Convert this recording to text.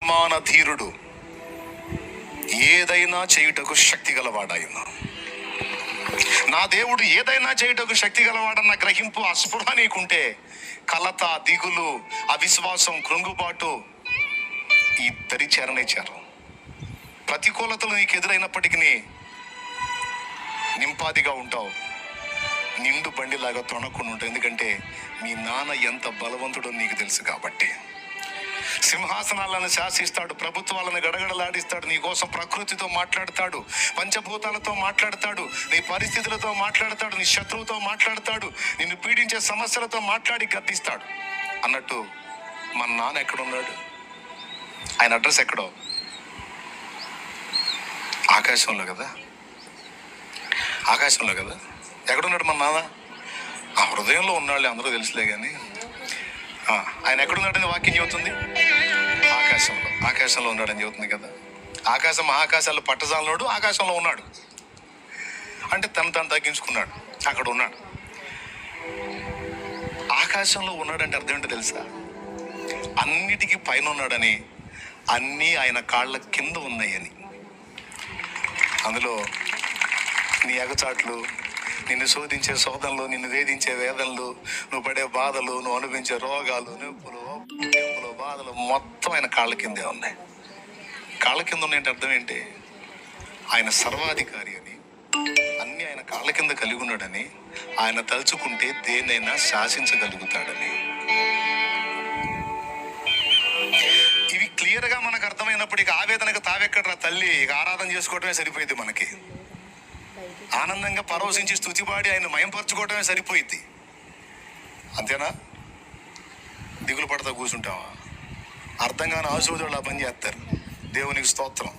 మాన ధీరుడు, ఏదైనా చేయుటకు శక్తి గలవాడాయన. నా దేవుడు ఏదైనా చేయుటకు శక్తి గలవాడన్న గ్రహింపు, ఆ స్పృహ నీకుంటే కలత, దిగులు, అవిశ్వాసం, కృంగుబాటు ఈ దరి చేరనే చేరం. ప్రతికూలతలు నీకు ఎదురైనప్పటికీ నింపాదిగా ఉంటావు, నిండు బండిలాగా తొణకుండా ఉంటావు. ఎందుకంటే మీ నాన్న ఎంత బలవంతుడో నీకు తెలుసు కాబట్టి. సింహాసనాలను శాసిస్తాడు, ప్రభుత్వాలను గడగడలాడిస్తాడు, నీ కోసం ప్రకృతితో మాట్లాడతాడు, పంచభూతాలతో మాట్లాడతాడు, నీ పరిస్థితులతో మాట్లాడతాడు, నీ శత్రువుతో మాట్లాడతాడు, నిన్ను పీడించే సమస్యలతో మాట్లాడి గద్దిస్తాడు. అన్నట్టు మన నాన్న ఎక్కడున్నాడు? ఆయన అడ్రస్ ఎక్కడో? ఆకాశంలో కదా. ఆకాశంలో కదా. ఎక్కడున్నాడు మన నాన్న? ఆ హృదయంలో ఉన్నాళ్ళు, అందరూ తెలుసులే. కానీ ఆయన ఎక్కడున్నాడని వాక్యం చెబుతుంది? ఆకాశంలో. ఆకాశంలో ఉన్నాడని చెబుతుంది కదా. ఆకాశం మహాకాశాలు పట్టజాలనోడు ఆకాశంలో ఉన్నాడు అంటే తను తగ్గించుకున్నాడు, అక్కడ ఉన్నాడు. ఆకాశంలో ఉన్నాడంటే అర్థం ఏంటో తెలుసా? అన్నిటికీ పైన ఉన్నాడని, అన్నీ ఆయన కాళ్ళ కింద ఉన్నాయని. అందులో నీ ఎగచాట్లు, నిన్ను శోధించే శోధనలు, నిన్ను వేధించే వేదనలు, నువ్వు పడే బాధలు, నువ్వు అనుభవించే రోగాలు, నొప్పులు, బాధలు మొత్తం ఆయన కాళ్ళ కిందే ఉన్నాయి. కాళ్ళ కింద ఉన్నాయంటే అర్థం ఏంటి? ఆయన సర్వాధికారి అని, అన్ని ఆయన కాళ్ళ కింద కలిగి ఉన్నాడని, ఆయన తలుచుకుంటే దేన్నైనా శాసించగలుగుతాడని. ఇవి క్లియర్గా మనకు అర్థమైనప్పుడు ఇక ఆవేదనకు తావెక్కడరా తల్లి, ఇక ఆరాధన చేసుకోవడమే సరిపోయింది మనకి. ఆనందంగా పరవశించి స్తుతిపాడి ఆయన మయంపరచుకోవటమే సరిపోయింది. అంతేనా? దిగులు పడతా కూర్చుంటావా? అర్థం కాని ఆశోధులు ఆ పని చేస్తారు. దేవునికి స్తోత్రం.